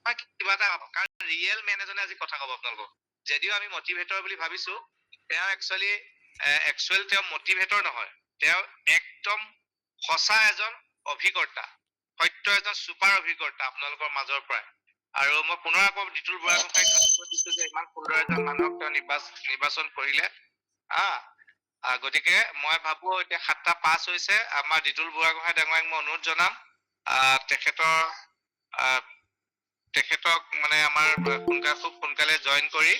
কিবা এটা কাৰণ ৰিয়েল মেন এজনে আজি কথা ক'ব আপোনালোকক। যদিও আমি মটিভেটৰ বুলি ভাবিছো, তেওঁ একচুৱেল তেওঁ মটিভেটৰ নহয়, তেওঁ একদম সঁচা এজন অভিকৰ্তা, সত্য এজন ছুপাৰ অভিকৰ্তা আপোনালোকৰ মাজৰ পৰাই। আৰু মই পুনৰ আকৌ দিতুল বুঢ়াগোহাঁইক ধন্যবাদ দিছো যে ইমান সুন্দৰ এজন মানুহক তেওঁ নিৰ্বাচন কৰিলে। গতিকে মই ভাবো এতিয়া 7টা 5 হৈছে। আমাৰ দিতুল বুঢ়াগোহাঁই ডাঙৰীয়াক মই অনুৰোধ জনাম তেখেতক মানে আমাৰ খুব সোনকালে জইন কৰি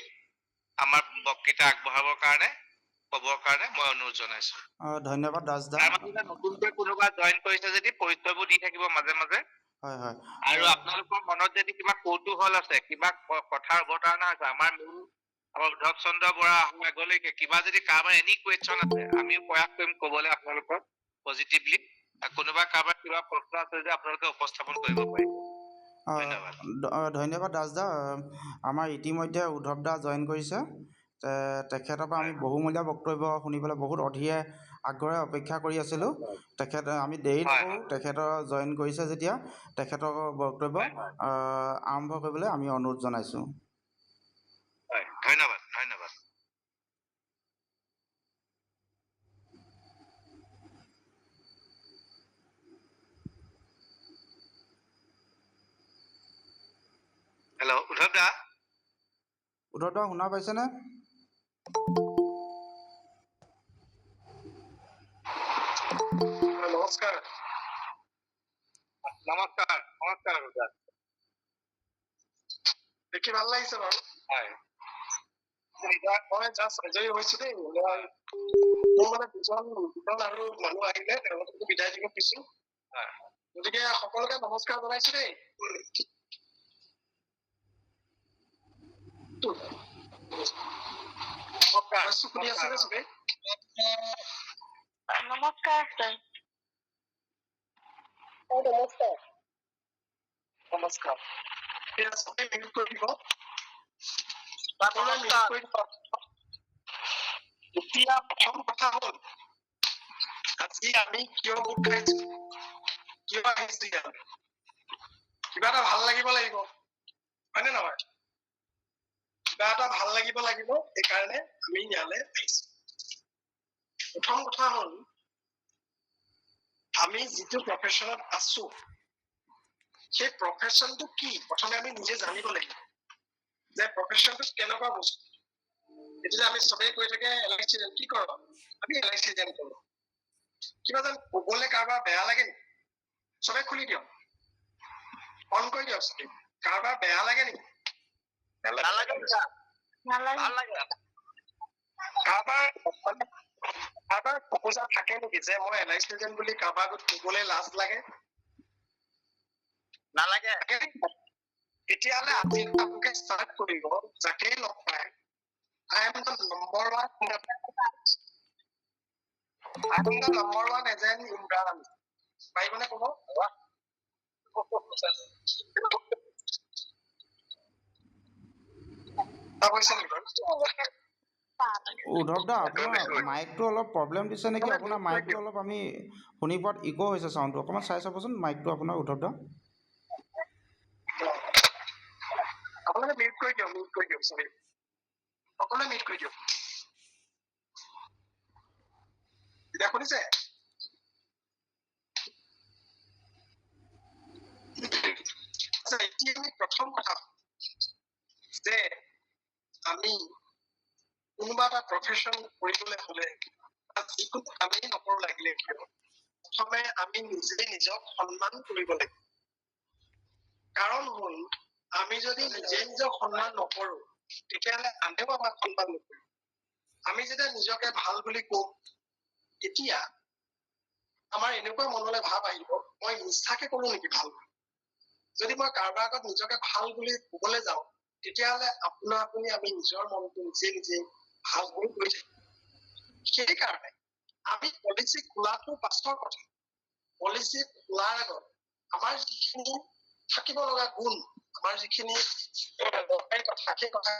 আমাৰ বক্তৃতা আগবঢ়াবৰ কাৰণে ক'বৰ কাৰণে মই অনুৰোধ জনাইছো। ধন্যবাদ দাসদা। নতুনকৈ কোনোবা জইন কৰিছে যদি পৰিচয়বোৰ দি থাকিব মাজে মাজে। হয় হয়। আৰু আপোনালোকৰ মনত যদি কিবা কৌতূহল আছে, কিবা কথাৰ অৱতাৰণা আছে, আমাৰ উদ্ধৱ চন্দ্ৰ বৰা অহাৰ আগলৈকে কিবা যদি কাৰোবাৰ এনি কুৱেশ্যন আছে, আমিও প্ৰয়াস কৰিম ক'বলৈ আপোনালোকক পজিটিভলি। কোনোবা কাৰোবাৰ কিবা প্ৰশ্ন আছে যদি আপোনালোকে উপস্থাপন কৰিব পাৰিব। ধন্যবাদ দাসদা। আমাৰ ইতিমধ্যে উদ্ধৱ দা জইন কৰিছে। তেখেতৰ পৰা আমি বহুমূলীয়া বক্তব্য শুনিবলৈ বহুত অধীৰে আগ্ৰহে অপেক্ষা কৰি আছিলোঁ। আমি দেৰি নকৰোঁ, তেখেতৰ জইন কৰিছে যেতিয়া তেখেতৰ বক্তব্য আৰম্ভ কৰিবলৈ আমি অনুৰোধ জনাইছোঁ। ধন্যবাদ ধন্যবাদ। হেল্ল' উদ্ধৱ দা। উদ্ধৱ দা শুনা পাইছেনে? নমস্কাৰ নমস্কাৰ নমস্কাৰ উদ্ধৱ। দেখি ভাল লাগিছে বাৰু। হয়, মই জাষ্ট আজৰি হৈছো দেই। মোৰ মানে দুজন আৰু মানুহ আহিলে, তেওঁলোকক বিদায় দিব দিছো। গতিকে সকলোকে নমস্কাৰ জনাইছো দেই। নমস্কাৰ শুনি আছেনে চবেই? নমস্কাৰ ছাৰ। নমস্কাৰ নমস্কাৰ। চবেই মিউট কৰি দিব। এতিয়া প্ৰথম কথা হ'ল, আজি আমি কিয় গোট খাইছো, কিয় আহিছো ইয়াত? কিবা এটা ভাল লাগিব লাগিব, হয়নে নহয়? কিবা এটা ভাল লাগিব লাগিব, সেইকাৰণে আমি ইয়ালৈ আহিছো। প্ৰথম কথা হ'ল, আমি যিটো প্ৰফেশ্যনত আছো, সেই প্ৰফেশ্যনটো কি প্ৰথমে আমি নিজে জানিব লাগিব। যে প্ৰফেশ্যনটো কেনেকুৱা বস্তু। এতিয়া আমি চবেই কৈ থাকে LIC কি কৰো, আমি LIC এজেণ্ট কৰো। কিবা যেন কবলৈ কাৰোবাৰ বেয়া লাগে নেকি? চবে খুলি দিয়ক, অন কৰি দিয়ক। কাৰোবাৰ বেয়া লাগে নেকি? কাৰোবাৰ খোকোজা থাকে নেকি যে মই LIC এজেণ্ট বুলি কাৰোবাৰ কবলৈ লাজ লাগে? নালাগে। তেতিয়াহ'লে আজি আপোনালোকে ষ্টাৰ্ট কৰিব, যাকেই লগ পায় I am the number one agent in Brahman. পাৰিবনে ক'ব? উদ্ধৱ দা, আপোনাৰ মাইকটো অলপ প্ৰব্লেম দিছে নেকি? আপোনাৰ মাইকটো অলপ আমি শুনি পোৱাত ইক' হৈছে চাউণ্ডটো। অকণমান চাই চাবচোন মাইকটো আপোনাৰ উদ্ধৱ দা। আপোনালোকে মিউট কৰি দিয়ক, চৰি। সকলোৱে মিউট কৰি দিয়ক। এতিয়া শুনিছে? এতিয়া আমি প্ৰথম কথা যে আমি কোনোবা এটা প্ৰফেশ্যন কৰিবলৈ হলে যিকোনো কামেই নকৰো লাগিলে কিয়, প্ৰথমে আমি নিজে নিজক সন্মান কৰিব লাগিব। কাৰণ হ'ল, আমি যদি নিজে নিজক সন্মান নকৰো, তেতিয়াহ'লে আনেও আমাক সন্মান নকৰিব। আমি যেতিয়া নিজকে ভাল বুলি কওঁ, তেতিয়া আমাৰ এনেকুৱা মনলৈ ভাৱ আহিব, মই মিছাকে কৰো নেকি ভাল বুলি। যদি মই কাৰোবাৰ আগত নিজকে ভাল বুলি কবলৈ যাওঁ, তেতিয়াহ'লে আপোনা আপুনি আমি নিজৰ মনটো নিজে নিজে ভাল হৈ গৈ থাকিম। সেইকাৰণে আমি পলিচি খোলাটো পাছৰ কথা। পলিচি খোলাৰ আগত আমাৰ যিখিনি থাকিব লগা গুণ, আমাৰ যিখিনি কথা, সেই কথা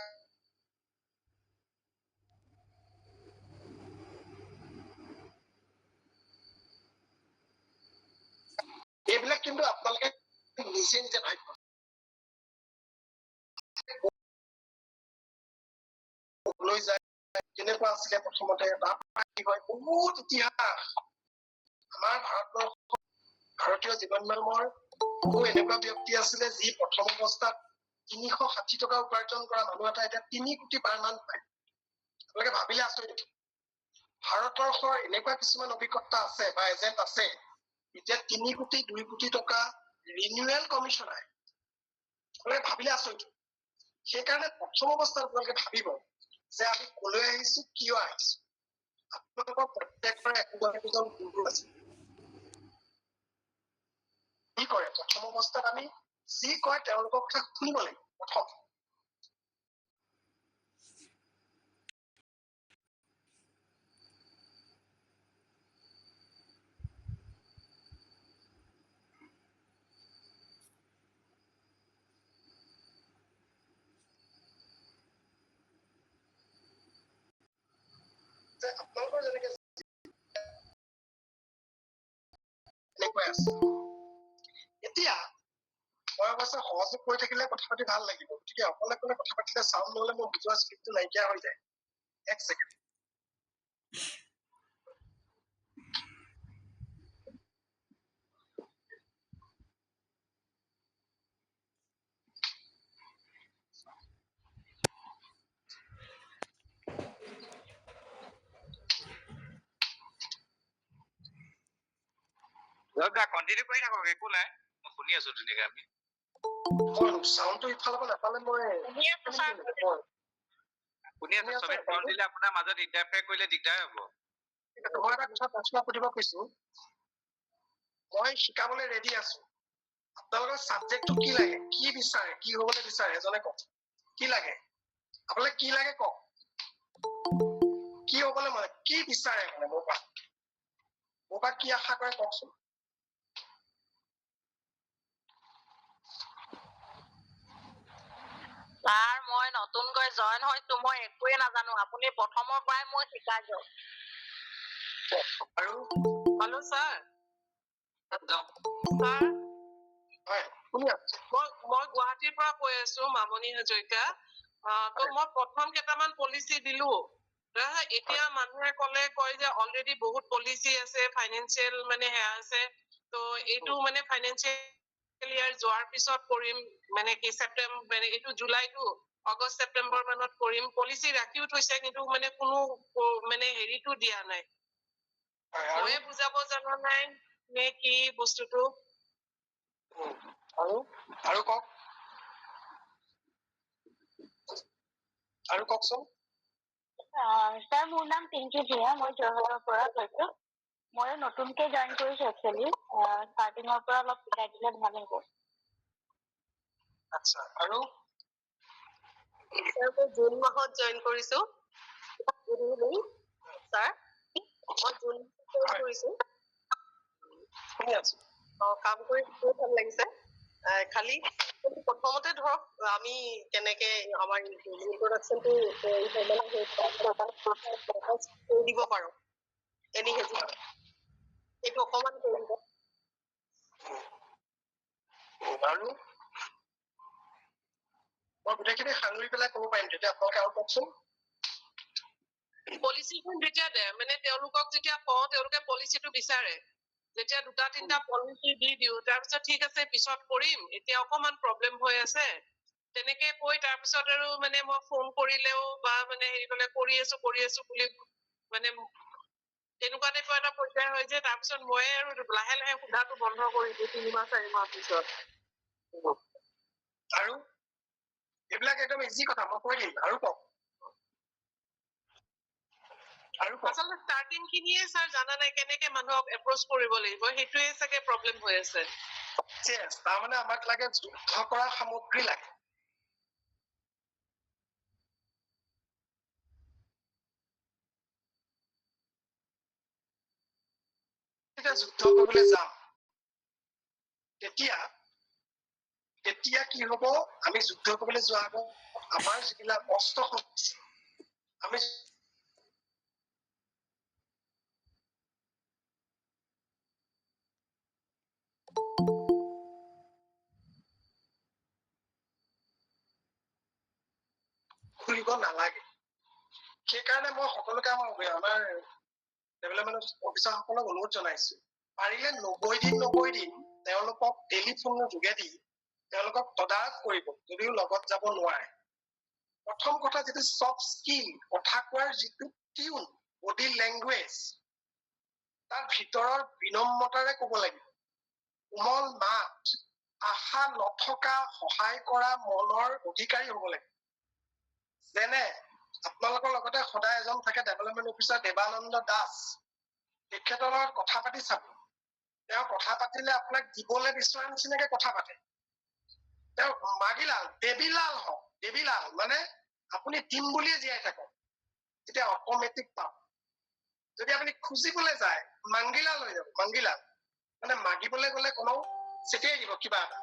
এইবিলাক কিন্তু আপোনালোকে নিজে নিজে ভাবিব। লৈ যায় কেনেকুৱা আছিলে প্ৰথমতে, তাৰপৰা কি হয় বহুত ইতিহাস আমাৰ ভাৰতীয় জীৱন নিয়মৰ বহু এনেকুৱা ব্যক্তি আছিলে যি প্ৰথম অৱস্থাত 360 টকা উপাৰ্জন কৰা মানুহ এটা এতিয়া 3 কোটি পাৰ মান পায়। আপোনালোকে ভাবিলে আচৰিত। ভাৰতবৰ্ষৰ এনেকুৱা কিছুমান অভিজ্ঞতা আছে বা এজেণ্ট আছে এতিয়া 3 কোটি 2 কোটি টকা ৰিনিউৱেল কমিশ্যন আহে। আপোনালোকে ভাবিলে আচৰিত। সেইকাৰণে প্ৰথম অৱস্থাত আপোনালোকে ভাবিব যে আমি কলৈ আহিছো, কিয় আহিছো। আপোনালোকৰ প্ৰত্যেকৰে একোজন গুৰু আছে। কি কৰে প্ৰথম অৱস্থাত আমি যি কয় তেওঁলোকৰ কথা শুনিব লাগিব। প্ৰথম যে আপোনালোকৰ যেনেকে এনেকৈ আছে। এতিয়া মই অৱশ্যে সহযোগ কৰি থাকিলে কথা পাতি ভাল লাগিব, গতিকে অকলে অকলে কথা পাতিলে চাউণ্ড নহলে মোৰ বুজোৱা স্ক্ৰিপ্টটো নাইকিয়া হৈ যায়। এক ছেকেণ্ড। কণ্টিনিউ কৰি থাকক, একো নাই, মই শুনি আছো ধুনীয়াকে। আমি চাউণ্ডটো ইফালৰ পৰা নাপালে মই শুনি আছো, চবে চাউণ্ড দিলে আপোনাৰ মাজত ইণ্টাৰফেয়াৰ কৰিলে দিগদাৰ হ'ব। মই এটা কথা প্ৰশ্ন সুধিব কৈছো, মই শিকাবলৈ ৰেডি আছো। আপোনালোকৰ ছাবজেক্টটো কি লাগে, কি বিচাৰে, কি হবলৈ বিচাৰে এজনে কওক। কি লাগে আপোনালোকে, কি লাগে কওক। কি হবলৈ মানে কি বিচাৰে মানে মোৰ পৰা কি আশা কৰে কওকচোন। ছাৰ মই নতুনকৈ জইন হৈছো, মই একোৱে নাজানো, আপুনি প্ৰথমৰ পৰাই মই শিকাই দিয়ক। আৰু হেল্ল' ছাৰ। ছাৰ হয় শুনি আছো। মই গুৱাহাটীৰ পৰা কৈ আছো, মামনি হাজৰিকা। তো মই প্ৰথম কেইটামান পলিচি দিলো। এতিয়া মানুহে কয় যে অলৰেডি বহুত পলিচি আছে, ফাইনেন্সিয়েল মানে সেয়া আছে, তো এইটো মানে ফাইনেন্সিয়েল ইয়াৰ যোৱাৰ পিছত কৰিম, মানে কি ছেপ্টেম্বৰ, মানে এইটো জুলাইটো আগষ্ট ছেপ্টেম্বৰ মানত কৰিম। পলিচি ৰাখিও থৈছে, কিন্তু মানে কোনো মানে হেৰিটো দিয়া নাই। ময়ে বুজাব জনা নাই নে কি বস্তুটো। আৰু কওক, আৰু কওকচোন। ছাৰ মোৰ নাম পিংকি ভূঞা, মই যোৰহাটৰ পৰা কৈছো। মই নতুনকে জইন কৰিছো একচুৱেলি, ষ্টাৰ্টিঙৰ পৰা অলপ শিকাই দিলে ভাল হ'ব। আচ্ছা, আৰু ছাৰ মই জুন মাহত জইন কৰিছো। ছাৰ মই জুন জইন কৰিছো। শুনি আছো। কাম কৰি বহুত ভাল লাগিছে। খালি প্ৰথমতে ধৰক আমি কেনেকে আমাৰ ইন্ট্ৰডাকচনটো কৰি দিব পাৰো, এনি হেজি এইটো অকমান কৰি দিব। আৰু মই গোটেইখিনি সাঙুৰি পেলাই ক'ব পাৰিম, তেতিয়া আপোনালোকে আৰু কওকচোন। পলিচিখন যেতিয়া মানে তেওঁলোকক যেতিয়া কওঁ, তেওঁলোকে পলিচিটো বিচাৰে। যেতিয়া 2-3টা পলিচি দি দিওঁ, তাৰপিছত ঠিক আছে পিছত কৰিম, এতিয়া অকমান প্ৰব্লেম হৈ আছে, তেনেকে কৈ তাৰপিছত আৰু মানে মই ফোন কৰিলেও বা মানে হেৰি কলে কৰি আছো বুলি মানে তেনেকুৱা টাইপৰ এটা পৰ্যায় হয় যে তাৰপিছত মই আৰু লাহে লাহে সোধাটো বন্ধ কৰি দিওঁ 3-4 মাহ পিছত। আৰু এইবিলাক একদম ইজি কথা, মই কৈ দিম। আৰু কওক, আৰু কওক। আচলতে ষ্টাৰ্টিং খিনিয়ে ছাৰ জানা নাই কেনেকে মানুহক এপ্ৰচ কৰিব লাগিব, সেইটোৱে চাগে প্ৰব্লেম হৈ আছে। তাৰমানে আমাক লাগে যুদ্ধ কৰা সামগ্ৰী লাগে। যুদ্ধ কৰিবলৈ যাম, তেতিয়া কি হব, আমি যুদ্ধ কৰিবলৈ যোৱা আগত আমাৰ যিবিলাক অস্ত্ৰ শক্তি আমি খুলিব নালাগে। সেইকাৰণে মই সকলোকে আমাৰ ডেভেলপমেণ্ট অফিচাৰসকলক অনুৰোধ জনাইছো, পাৰিলে 90 দিন তেওঁলোকক টেলিফোনৰ যোগেদি তেওঁলোকক তদাৰক কৰিব, যদিও লগত যাব নোৱাৰে। প্ৰথম কথা, যিটো চফ্ট স্কিল, কথা কোৱাৰ যিটো টিউন, বডি লেংগুৱেজ, তাৰ ভিতৰৰ বিনম্ৰতাৰে ক'ব লাগিব, কোমল মাত, আশা নথকা সহায় কৰা মনৰ অধিকাৰী হ'ব লাগিব। যেনে আপোনালোকৰ লগতে সদায় এজন থাকে ডেভেলপমেণ্ট অফিচাৰ দেৱানন্দ দাস, তেখেতৰ লগত কথা পাতি চাব। তেওঁ কথা পাতিলে আপোনাক দিবলৈ বিচৰা নিচিনাকে কথা পাতে। তেওঁ মাগিলাল দেৱীলাল হওক, দেৱীলাল মানে আপুনি দিম বুলিয়ে জীয়াই থাকক, তেতিয়া অট'মেটিক পাব। যদি আপুনি খুজিবলৈ যায় মাংগিলাল হৈ যাব, মাংগিলাল মানে মাগিবলৈ গলে কোনেও চেতিয়াই দিব কিবা এটা।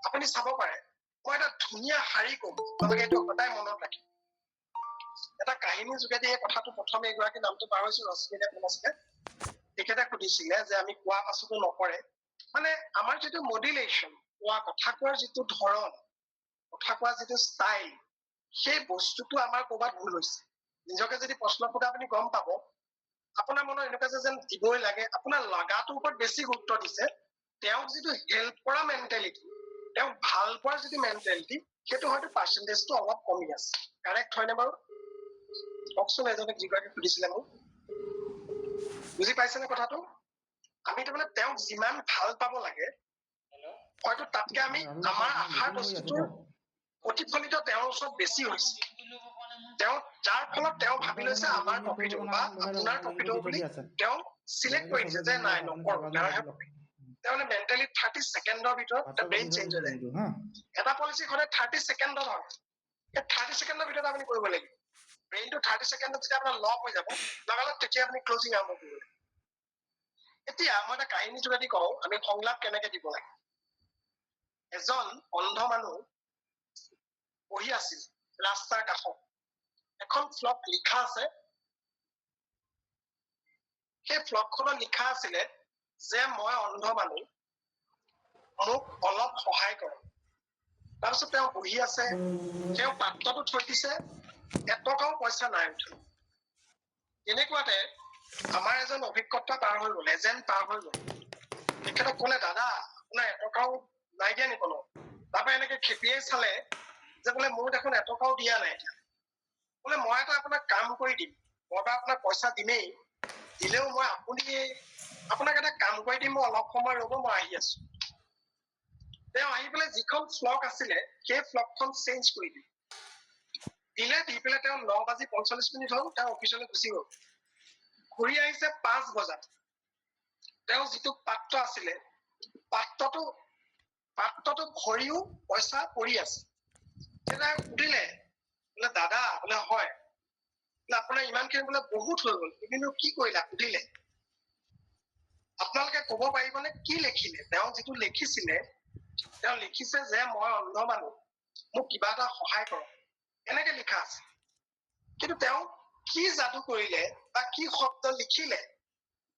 আপুনি চাব পাৰে, মই এটা ধুনীয়া শাৰী কম, আপোনালোকে এইটো সদায় মনত ৰাখিব। এটা কাহিনীৰ যোগেদি এই কথাটো প্ৰথমে এগৰাকী নামটো পাহৰিছো, ৰশ্মিনে কোন আছিলে, তেখেতে সুধিছিলে যে আমি কোৱা পাছতো নকৰে, মানে আমাৰ যিটো মডুলেশ্যন, কথা কোৱাৰ যিটো ধৰণ, কথা কোৱাৰ যিটো ষ্টাইল, সেই বস্তুটো আমাৰ ক'ৰবাত ভুল হৈছে। নিজকে যদি প্ৰশ্ন সোধে আপুনি গম পাব, আপোনাৰ মনত এনেকুৱা যেন দিবই লাগে, আপোনাৰ লগাটোৰ ওপৰত বেছি গুৰুত্ব দিছে। তেওঁক যিটো হেল্প কৰা মেণ্টেলিটি, তেওঁক ভাল পোৱাৰ যিটো মেণ্টেলিটি, সেইটো হয়তো পাৰ্চেণ্টেজটো অলপ কমি আছে। কাৰেক্ট হয়নে বাৰু? কওকচোন, এজনে যিগৰাকী সুধিছিলে মোক, বুজি পাইছেনে কথাটো? আমি তাৰমানে তেওঁক যিমান ভাল পাব লাগে, হয়তো তাতকে আমি আমাৰ আশাৰ বস্তুটোৰ প্ৰতিফলিত তেওঁৰ ওচৰত বেছি হৈছে। তেওঁ যাৰ ফলত তেওঁ ভাবি লৈছে আমাৰ প্ৰফিট হ'ব বা আপোনাৰ প্ৰফিট হ'ব বুলি তেওঁ চিলেক্ট কৰি দিছে যে নাই নকৰো, তেওঁহে প্ৰফিট। তেওঁ মানে মেণ্টেলি 30 ছেকেণ্ডৰ ভিতৰত ব্ৰেইন চেঞ্জ হৈ যায়। এটা পলিচি সদায় 30 ছেকেণ্ডত হয়। এই 30 ছেকেণ্ডৰ ভিতৰত আপুনি কৰিব লাগিব। ব্ৰেইনটো 30 ছেকেণ্ডত যেতিয়া আপোনাৰ লক হৈ যাব, লগালগ তেতিয়া আপুনি ক্লজিং আৰম্ভ কৰিব লাগিব। এতিয়া মই এটা কাহিনী যোগেদি কওঁ, আমি সংলাপ কেনেকে দিব লাগে। এজন অন্ধ মানুহ বহি আছিল ৰাস্তাৰ কাষত, এখন ফ্লগ লিখা আছে। সেই ফ্লগখনত লিখা আছিলে যে মই অন্ধ মানুহ, মোক অলপ সহায় কৰক। তাৰপিছত তেওঁ বহি আছে, তেওঁ পাত্ৰটো থৈ দিছে, এটকাও পইচা নাই উঠা। তেনেকুৱাতে আমাৰ এজন অভিজ্ঞতা পাৰ হৈ গল, এজেণ্ট পাৰ হৈ গল। তেখেতক কলে, দাদা আপোনাৰ এটকাও নাই দিয়া নি কোনো? তাৰপৰা এনেকে খেপিয়াই চালে যে বোলে মোৰ দেখোন এটকাও দিয়া নাই। এতিয়া বোলে মই এটা আপোনাক কাম কৰি দিম, মই বা আপোনাক পইচা দিমেই, দিলেও মই আপোনাক এটা কাম কৰি দিম, মই অলপ সময় ৰ'ব, মই আহি আছো। তেওঁ আহি পেলাই যিখন ফ্লগ আছিলে সেই ফ্লগখন চেঞ্জ কৰি দিলে। দি পেলাই তেওঁ 9:45 হ'ল, তেওঁ অফিচলৈ গুচি গ'ল। ঘূৰি আহিছে 5 বজাত। তেওঁ যিটো পাত্ৰ আছিলে, পাত্ৰটো ভৰিও পইচা পৰি আছে। তেতিয়া সুধিলে, বোলে দাদা, বোলে হয়, বোলে আপোনাৰ ইমানখিনি বোলে বহুত হৈ গ'ল, তুমিনো কি কৰিলা? সুধিলে, আপোনালোকে কব পাৰিবনে কি লিখিলে? তেওঁ যিটো লিখিছিলে, তেওঁ লিখিছে যে মই অন্ধ মানুহ, মোক কিবা এটা সহায় কৰক, এনেকে লিখা আছে। কিন্তু তেওঁ কি যাদু কৰিলে বা কি শব্দ লিখিলে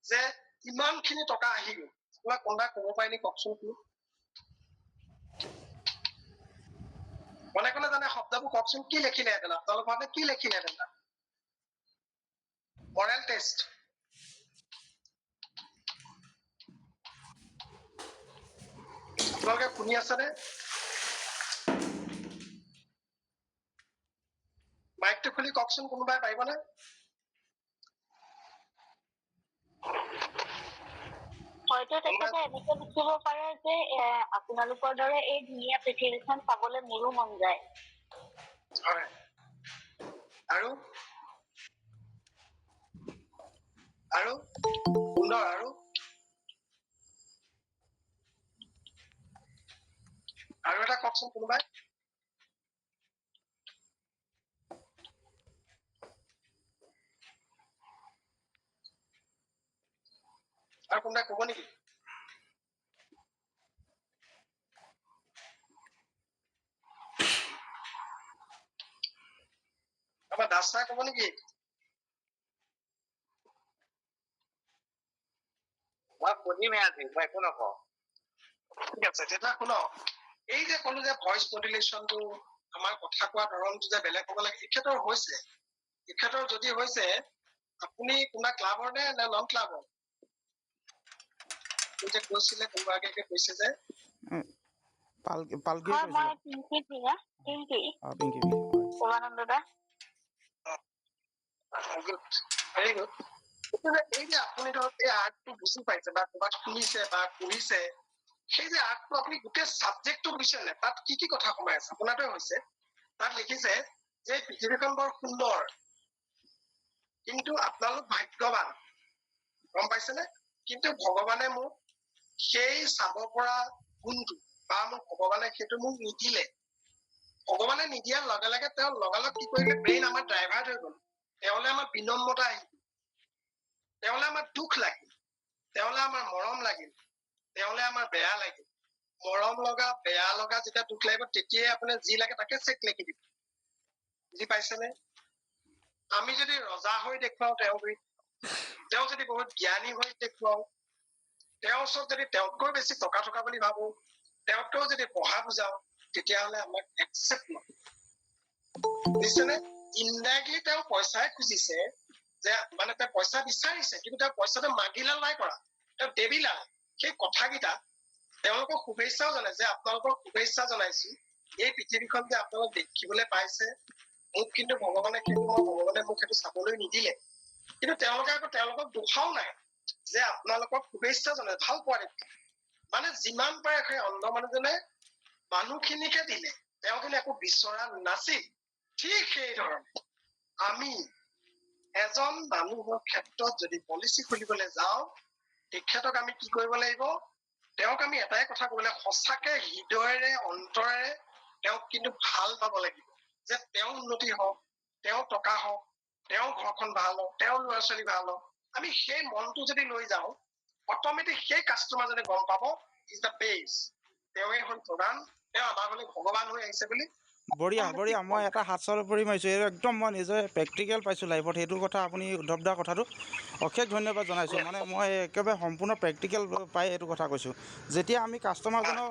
যে ইমানখিনি টকা আহি গল? আপোনাক কোনোবাই কব পাৰে নি? কওকচোন। কোনে কোনে জানে শব্দবোৰ? কওকচোন, কি লিখিলেহেঁতেন? আপোনালোকৰ ভাবে কি লিখিলেহেঁতেন? Morrell test. আপোনালোকে শুনি আছেনে? মাইকটো খুলি কওকচোন, কোনোবাই পাৰিবনে? হয়তো তেখেতে এনেকে লিখিব পাৰে যে আপোনালোকৰ দৰে এই ধুনীয়া পৃথিৱীখন চাবলৈ মোৰো মন যায়। হয়। আৰু সুন্দৰ। আৰু এটা কওকচোন কোনোবাই। আৰু কোনোবাই কব নেকি? আমাৰ দাস ছাৰ কব নেকি? মই শুনিমহে আজি, মই একো নকওঁ। ঠিক আছে, তেতিয়া শুনক। এই যে কলো যে ভইচ মডুলেশ্যনটো, আমাৰ কথা কোৱা ধৰণটো যে বেলেগ হ'ব লাগে, এখেতৰ হৈছে। তেখেতৰ যদি হৈছে আপুনি কোনোবা ক্লাবৰ নে নন ক্লাবৰ যে কৈছিলে কোনোবা আগে কৈছে যে পালকি হয় মই কৈছিলে পিংকি ভূঞা পিংকি পিংকি হয় উমানন্দ দা ভেৰি গুড এই যে আপুনি ধৰক এই আৰ্টটো বুজি পাইছে বা ক'ৰবাত শুনিছে বা পঢ়িছে সেই যে আৰ্টটো আপুনি গোটেই ছাবজেক্টটো বুজিছে নে তাত কি কি কথা সোমাই আছে আপোনাৰটোৱে হৈছে তাত লিখিছে যে পৃথিৱীখন বৰ সুন্দৰ কিন্তু আপোনালোক ভাগ্যৱান গম পাইছেনে কিন্তু ভগৱানে মোক সেই চাব পৰা গুণটো বা মোক ভগৱানে সেইটো মোক নিদিলে ভগৱানে নিদিয়াৰ লগে লগে তেওঁ লগালগ কি কৰিলে ব্ৰেইন আমাৰ ড্ৰাইভাৰ হৈ গ'ল তেওঁলে আমাৰ বিনম্ৰতা আহিল তেওঁলে আমাৰ দুখ লাগিল তেওঁলে আমাৰ মৰম লাগিল তেওঁলে আমাৰ বেয়া লাগিল মৰম লগা বেয়া লগা যেতিয়া দুখ লাগিব তেতিয়াই আপোনাৰ যি লাগে তাকে চেক লিখি দিব বুজি পাইছেনে আমি যদি ৰজা হৈ দেখুৱাও তেওঁ যদি বহুত জ্ঞানী হৈ দেখুৱাও তেওঁৰ ওচৰত যদি তেওঁতকৈ বেছি টকা থকা বুলি ভাবো তেওঁতকৈও যদি পঢ়া বুজাও তেতিয়াহ'লে আমাক একচেপ্ট নকৰে বুজিছেনে ইনডাইৰেক্টলি তেওঁ পইচাই খুজিছে যে মানে তেওঁ পইচা বিচাৰিছে কিন্তু তেওঁ পইচাটো মাগিলাল নাই কৰা তেওঁ দেবিলাল সেই কথাকেইটা তেওঁলোকক শুভেচ্ছাও জনাইছে যে আপোনালোকক শুভেচ্ছা জনাইছো এই পৃথিৱীখন যে আপোনালোক দেখিবলৈ পাইছে মোক কিন্তু ভগৱানে মোক সেইটো চাবলৈ নিদিলে কিন্তু তেওঁলোকে আকৌ তেওঁলোকক দোষাও নাই যে আপোনালোকক শুভেচ্ছা জনাই ভাল পোৱা দেখি মানে যিমান পাৰে সেই অন্ধ মানুহজনে মানুহখিনিকে দিলে তেওঁ কিন্তু একো বিচৰা নাছিল ঠিক সেই ধৰণে আমি এজন মানুহৰ ক্ষেত্ৰত যদি পলিচি খুলিবলৈ যাওঁ তেখেতক আমি কি কৰিব লাগিব তেওঁক আমি এটাই কথা ক'ব লাগিব সঁচাকে হৃদয়েৰে অন্তৰেৰে তেওঁক কিন্তু ভাল পাব লাগিব যে তেওঁ উন্নতি হওক তেওঁ টকা হওক তেওঁ ঘৰখন ভাল হওক তেওঁৰ ল'ৰা ছোৱালী ভাল হওক আমি সেই মনটো যদি লৈ যাওঁ অট'মেটিক সেই কাষ্টমাৰজনে গম পাব ইজ দ্য বেষ্ট তেওঁৱেই হ'ল প্ৰধান তেওঁ আমাৰ মানে ভগৱান হৈ আহিছে বুলি বঢ়িয়া মই এটা হাত চাল পৰি মাৰিছোঁ এইটো একদম মই নিজে প্ৰেক্টিকেল পাইছোঁ লাইফত সেইটো কথা আপুনি উদ্ধৱ কথাটো অশেষ ধন্যবাদ জনাইছোঁ মানে মই একেবাৰে সম্পূৰ্ণ প্ৰেক্টিকেল পাই এইটো কথা কৈছোঁ যেতিয়া আমি কাষ্টমাৰজনৰ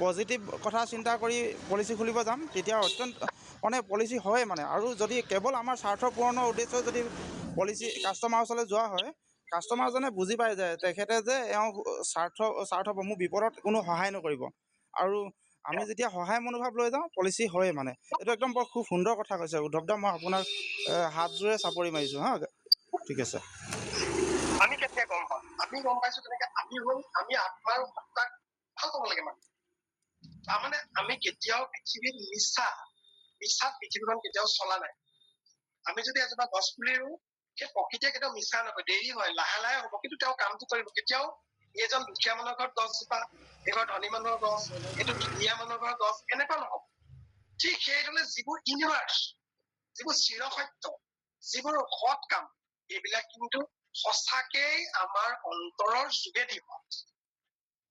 পজিটিভ কথা চিন্তা কৰি পলিচি খুলিব যাম তেতিয়া অত্যন্ত মানে পলিচি হয় মানে আৰু যদি কেৱল আমাৰ স্বাৰ্থ পূৰণৰ উদ্দেশ্য যদি পলিচি কাষ্টমাৰ ওচৰলৈ যোৱা হয় কাষ্টমাৰজনে বুজি পায় যে তেখেতে যে এওঁ স্বাৰ্থ মোৰ বিপদত কোনো সহায় নকৰিব আৰু আমি যেতিয়া সহায় মনোভাৱ লৈ যাওঁ পলিচি হয় মানে এইটো একদম বৰ খুব সুন্দৰ কথা কৈছে উদ্ধৱ দা মই আপোনাক হাতযোৰে চাপৰি মাৰিছোঁ হা ঠিক আছে আমি কেতিয়া গম পাম আমি গম পাইছো তেনেকে আমি আত্মাৰ সত্তাক ভাল পাব লাগে মানে তাৰমানে আমি কেতিয়াও পৃথিৱীত মিছাত পৃথিৱীখন কেতিয়াও চলা নাই আমি যদি এজোপা গছ পুলি ৰুওঁ সেই প্ৰকৃতিয়ে কেতিয়াও মিছা নকয় দেৰি হয় লাহে লাহে হ'ব কিন্তু তেওঁ কামটো কৰিব কেতিয়াও এইজন দুখীয়া মানুহৰ ঘৰত গছজোপা এইঘৰ ধনী মানুহৰ গছ এইটো ধুনীয়া মানুহৰ ঘৰৰ গছ এনেকুৱা নহব ঠিক সেইদৰে যিবোৰ ইউনিভাৰ্চ যিবোৰ চিৰসত্য যিবোৰ সৎ কাম এইবিলাক কিন্তু সঁচাকেই আমাৰ অন্তৰৰ যোগেদি হোৱা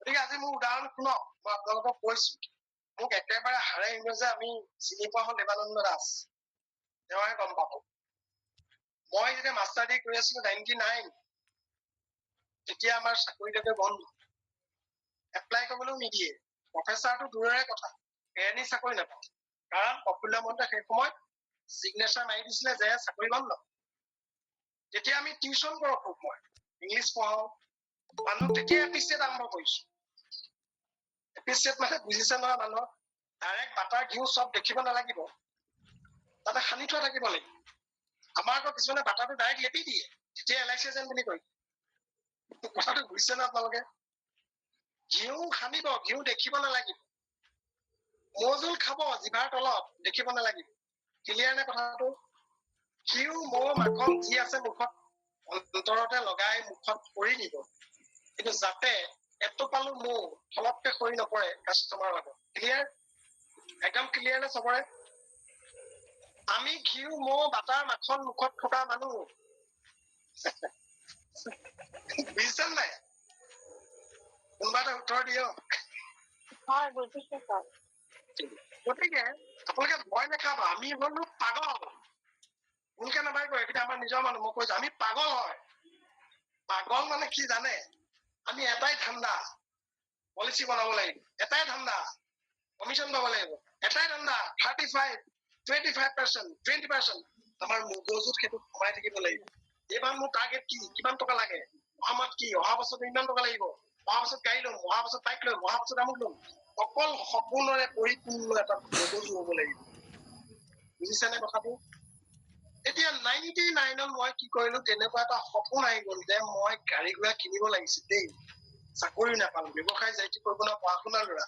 গতিকে আজি মোৰ উদাহৰণ শুনক মই আপোনালোকক কৈছো মোক একেবাৰে হাড়ে ইংৰাজে আমি চিনি পোৱা হল দেৱানন্দ দাস তেওঁহে গম পাব মই যেতিয়া মাষ্টাৰ ডিগ্ৰী কৰি আছিলো 99 তেতিয়া আমাৰ চাকৰিটাকে বন্ধ এপ্লাই কৰিবলৈও নিদিয়ে প্ৰফেচাৰটো দূৰৰে কথা এৰণি চাকৰি নাপায় কাৰণ প্ৰফুল্ল মহন্তই সেই সময়ত চিগনেচাৰ মাৰি দিছিলে যে চাকৰি বন্ধ তেতিয়া আমি টিউচন কৰো খুব মই ইংলিছ পঢ়াও মানুহ তেতিয়া এপিচিয়েট আৰম্ভ কৰিছো এপিচিয়েট মানে বুজিছে নহয় মানুহক ডাইৰেক্ট বাটাৰ ঘিউ চব দেখিব নালাগিব তাতে সানি থোৱা থাকিব লাগিব আমাৰ আকৌ কিছুমানে বাটাৰটো ডাইৰেক্ট লেপি দিয়ে তেতিয়া LIC এজেণ্ট বুলি কয় কথাটো বুজিছে ন আপোনালোকে ঘিউ সানিব ঘিউ দেখিব নালাগিব মৌজোল খাব জিভাৰ তলত দেখিব নালাগিব ক্লিয়াৰ নে কথাটো ঘিউ মৌ মাখন যি আছে মুখত অন্তৰতে লগাই মুখত সৰি নিব কিন্তু যাতে এটোপালো মৌ ফলতকে সৰি নপৰে কাষ্টমাৰৰ আগত ক্লিয়াৰ একদম ক্লিয়াৰ নে চবৰে আমি ঘিউ মৌ বাটাৰ মাখন মুখত থকা মানুহ বুজিছে নাই কোনোবা এটা উত্তৰ দিয়ক হয় বুজিছো ছাৰ গতিকে আপোনালোকে ভয় নাখাব আমি হলো পাগল ভুলকে নাভাবিব এইকেইটা আমাৰ নিজৰ মানুহ মই কৈছো আমি পাগল হয় পাগল মানে কি জানে আমি এটাই ধান্দা পলিচি বনাব লাগিব এটাই ধান্দা কমিশ্যন পাব লাগিব এটাই ধান্দা 35, 25%, 20%, আমাৰ মগজুত সেইটো সোমাই থাকিব লাগিব। এইবাৰ মোৰ টাৰ্গেট কি, কিমান টকা লাগে, অহা মাহত কি, অহা বছৰত ইমান টকা লাগিব, অহা বছৰত গাড়ী ল'ম, অহা বছৰত বাইক ল'ম, অহা বছৰত আমুক ল'ম। অকল সপোনৰে পৰিপূৰ্ণ এটা মগজু হ'ব লাগিব। বুজিছানে কথাটো? এতিয়া 99ত মই কি কৰিলো, তেনেকুৱা এটা সপোন আহি গ'ল যে মই গাড়ী ঘোঁৰা কিনিব লাগিছিল দেই। চাকৰি নাপালো, ব্যৱসায় যাইতি কৰিব না, পঢ়া শুনা ল'ৰা।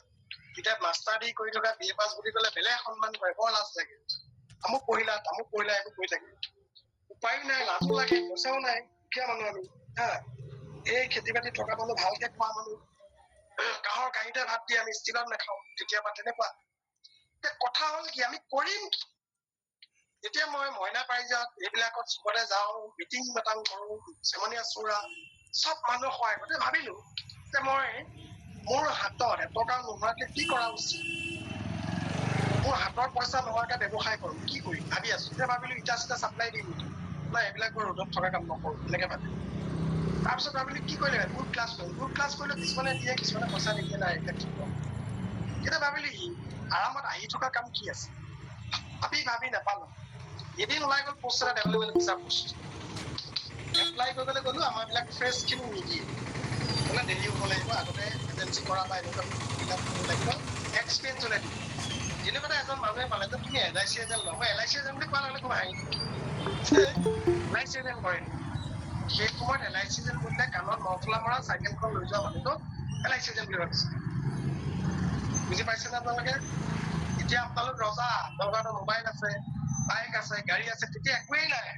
তেতিয়া মাষ্টাৰ ডিগ্ৰী কৰি থকা BA পাছ বুলি ক'লে বেলেগ সন্মান কৰে, বৰ লাজ লাগে। তামুক পঢ়িলা এইবোৰ কৈ থাকে। উপায়ো নাই, লাজো লাগে, পইচাও নাই, দুখীয়া মানুহ আমি হা। এই খেতি বাতি থকা মানুহ, ভালকে খোৱা মানুহ, কাঁহৰ কাঁহীতে ভাত দিয়ে, আমি ষ্টিলত নাখাওঁ কেতিয়াবা, তেনেকুৱা। এতিয়া কথা হ'ল কি, আমি কৰিম কি? এতিয়া মই মইনা পাৰিজাত এইবিলাকত চবতে যাওঁ, মিটিং মাতাং কৰো, চেমনীয়া চৌৰা, চব মানুহক সহায় কৰোঁ। ভাবিলো যে মই মোৰ হাতত এটকা নোহোৱাকে কি কৰা উচিত, মোৰ হাতৰ পইচা নোহোৱাকে ব্যৱসায় কৰো, কি কৰিম ভাবি আছো। এতিয়া ভাবিলো ইটা চিটা চাপ্লাই দিম নেকি, নাই এইবিলাক বৰ ৰ'দত থকা কাম নকৰো, এনেকে ভাবিলো। তাৰপিছত ভাবিলো কি কৰিলে, গ্ৰুপ ক্লাছ কৰিম। গ্ৰুপ ক্লাছ কৰিলে কিছুমানে দিয়ে, কিছুমানে পইচা নিদিয়ে, নাই এইবিলাক ঠিক নহয়। এতিয়া ভাবিলো আৰামত আহি থকা কাম কি আছে, ভাবি নাপালো। এদিন ওলাই গ'ল পোষ্ট এটা, ডেভেলপমেণ্ট ভিছা পোষ্ট। এপ্লাই কৰিবলৈ গ'লো, আমাৰ বিলাক ফ্ৰেছ খিনি নিদিয়ে, মানে দেৰি হ'ব লাগিব, আগতে এজেঞ্চি কৰা বা এনেকুৱা বিলাক কৰিব লাগিব, এক্সপিৰিয়েঞ্চ ওলাই দিব। যেনেকুৱা এজন মানুহে পালে যে তুমি LIC এজেণ্ট লওঁ, মই LIC এজেণ্ট বুলি কোৱা নহ'লে খুব হাঁহি LIC এজেণ্ট কৰে। সেই সময়ত LIC এজেণ্ট বুলিলে কাণত মফলা মৰা চাইকেলখন লৈ যোৱা মানুহটো LIC এজেণ্ট বুলি ভাবিছে। বুজি পাইছেনে আপোনালোকে? এতিয়া আপোনালোক ৰজা, আপোনালোকৰ মোবাইল আছে, বাইক আছে, গাড়ী আছে, তেতিয়া একোৱেই নাই।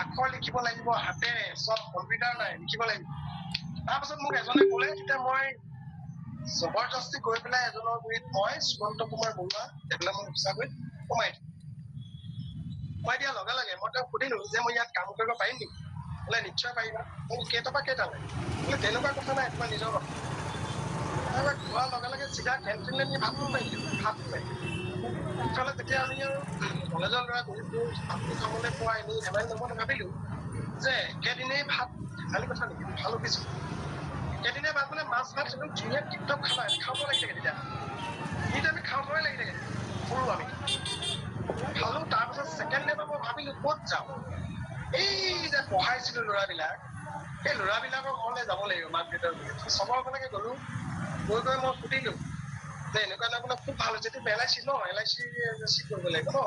আখৰ লিখিব লাগিব হাতেৰে, চব কম্পিউটাৰ নাই, লিখিব লাগিব। তাৰপাছত মোক এজনে ক'লে, তেতিয়া মই জবৰদস্তি গৈ পেলাই এজনৰ গুৰিত মই সুমন্ত কুমাৰ বৰুৱা ডেভেলপমেণ্ট অফিচাৰ সোমাই দিওঁ। সোমাই দিয়াৰ লগে লগে মই তেওঁক সুধিলো যে মই ইয়াত কাম কৰিব পাৰিম নেকি? বোলে নিশ্চয় পাৰিবা। মোক কেইটকা কেইটালে? বোলে তেনেকুৱা কথা নাই, তোমাৰ নিজৰ কথা। তাৰপৰা খোৱাৰ লগে লগে চিধা কেণ্টিনলৈ নি ভাতটো পাই দিলো, ভাত পাই। ইফালে তেতিয়া আমি আৰু কলেজৰ ল'ৰা গধূলি ভাতটো খাবলৈ পোৱা এনেই ধেমালি নকৰোঁ, ভাবিলো যে একেদিনেই ভাত, ধেমালি কথা নেকি, ভাল অফিচ। একেদিনে ভাত মানে মাছ ভাত একদম ধুনীয়া টিপটপ খানা, খাব লাগি থাকে তেতিয়া। কিন্তু আমি খাওঁই লাগি থাকে, সৰু আমি খালো। তাৰপিছত ছেকেণ্ড ডে মই ভাবিলো ক'ত যাওঁ, এই যে পঢ়াইছিলো ল'ৰাবিলাক, সেই ল'ৰাবিলাকৰ ঘৰলৈ যাব লাগিব, মাক দেউতাক চবৰ ঘৰলৈকে গলো। গৈ মই সুধিলো যে এনেকুৱা এটা খুব ভাল হৈছে, LIC ন, LIC কৰিব লাগিব ন,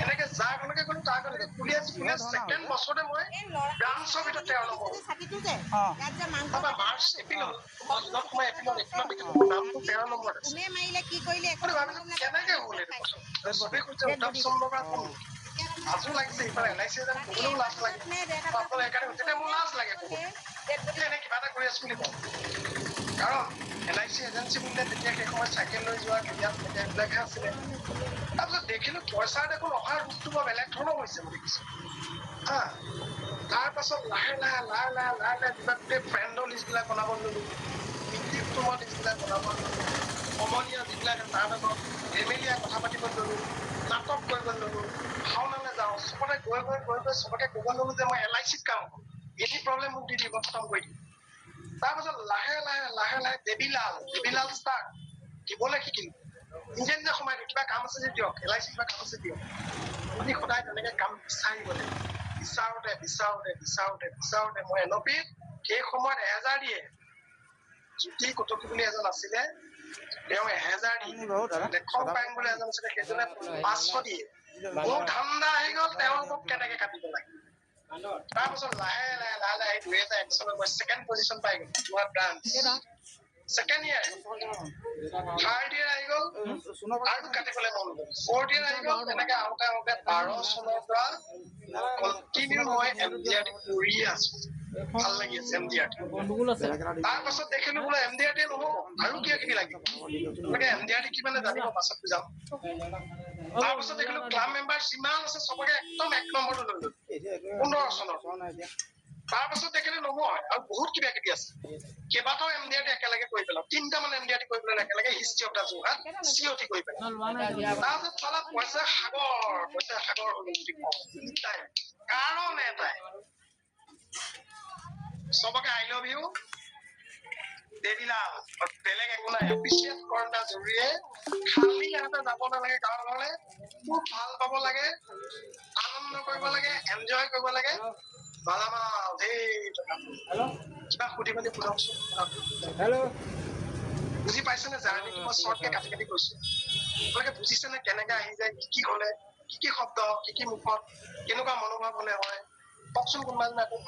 এনেকে যাৰ ঘৰলৈকে গলো তাৰ ঘৰলৈকে পুলিয়ে ছেকেণ্ড বছৰতে মই ব্ৰাঞ্চৰ ভিতৰত 13 নম্বৰ হ'লো। তাৰপৰা মাৰ্চ এপ্ৰিল জুনত সোমাই এপ্ৰিলত মোৰ নামটো 13 নম্বৰত আছে। ভাবিলো কেনেকে হ'ল এইটো কথা, চবেই কৈছে উদ্ধৱ চন্দ্ৰ পৰা কোন, লাজো লাগিছে, ইফালে LIC এজেণ্ট ক'বলৈও লাজ লাগে। আপোনালোকে সেইকাৰণে তেতিয়া মোৰ লাজ লাগে বহুত, এনে কিবা এটা কৰি আছো বুলি কওঁ। কাৰণ LIC এজেঞ্চি বুলিলে তেতিয়া সেই সময়ত চাইকেল লৈ যোৱা এইবিলাকহে আছিলে। তাৰপিছত দেখিলো পইচাৰ দেখোন অহাৰ ৰূপটো বৰ বেলেগ ধৰণৰ হৈছে, মই দেখিছো হা। তাৰ পাছত লাহে লাহে কিবা গোটেই ফ্ৰেণ্ডৰ লিষ্ট বিলাক বনাব ললো, মিত্ৰী কুটুমৰ লিষ্ট বিলাক বনাব ললো, সমনীয়া যিবিলাক তাৰ লগত ধেমেলীয়া কথা পাতিব ললো, নাটক কৰিব ললো, ভাওনালৈ যাওঁ, চবতে গৈ চবকে ক'ব ললো যে মই LICত কাম কৰো, এনি প্ৰব্লেম মোক দি দিব, খতম কৰি দিম। তাৰপাছত লাহে লাহে দেৱীলাল ষ্টাৰ্ট দিবলৈ শিকিলো। নিজে নিজে সোমাই দিওঁ, কিবা কাম আছে যে দিয়ক, LIC কিবা কাম আছে দিয়ক। আপুনি সদায় তেনেকে কাম বিচাৰিব লাগিব। বিচাৰোতে মই NOPত সেই সময়ত 1000 দিয়ে। জ্যোতি কটকী বুলি এজন আছিলে, তেওঁ 1000 দিয়ে। লেখক পাইং বুলি এজন আছিলে, সেইজনে 500 দিয়ে। মোৰ ধান্দা আহি গ'ল তেওঁলোকক কেনেকে কাটিব লাগে। তাৰপিছত লাহে লাহে 2001 চনত মই ছেকেণ্ড পজিশ্যন পাই গলো, তোমাৰ branch second year. Third year আহি গ'ল আৰু কাটিবলৈ মন গ'ল, ফৰ্থ ইয়াৰ আহি গ'ল। তেনেকে আহোতে 12 চনৰ পৰা কণ্টিনিউ মই MDRT কৰিয়ে আছো, ভাল লাগি আছে MDRT। তাৰ পাছত দেখিলো বোলে MDRT নহ'ব, আৰু কিবা কিবি লাগিব। MDRT কি মানে জানিব, পাছত বুজাম। তাৰ পাছত দেখিলো ক্লাব মেম্বাৰ যিমান আছে চবকে একদম 1 নম্বৰটো লৈ ললো 15 চনত। তাৰ পাছত দেখিলো নহয়, আৰু বহুত কিবা কিবি আছে। কেইবাটাও MDRT একেলগে কৰি পেলাম, 3টা মান MDRT কৰি পেলাই একেলগে history of the Jorhat COT কৰি পেলাম। তাৰপিছত চালা পইচা সাগৰ হলো বুলি কওঁ, কাৰণ এটাই, চবকে I love you, দেবিলাল বেলেগ একো নাই এপ্ৰিচিয়েট কৰা জৰুৰীয়ে খালি ইহঁতে যাব নালাগে গাঁৱৰ ঘৰলে খুব ভাল পাব লাগে আনন্দ কৰিব লাগে এনজয় কৰিব লাগে মালামাল কিবা সুধি মেলি সোধকচোন বুজি পাইছেনে জাৰ্ণিটো মই শ্বৰ্টকে কাটি কাটি কৈছো আপোনালোকে বুজিছেনে কেনেকে আহি যায় কি হলে কি শব্দ কি মুখত কেনেকুৱা মনোভাৱ হলে হয় কওকচোন কোনোবা এজনে আকৌ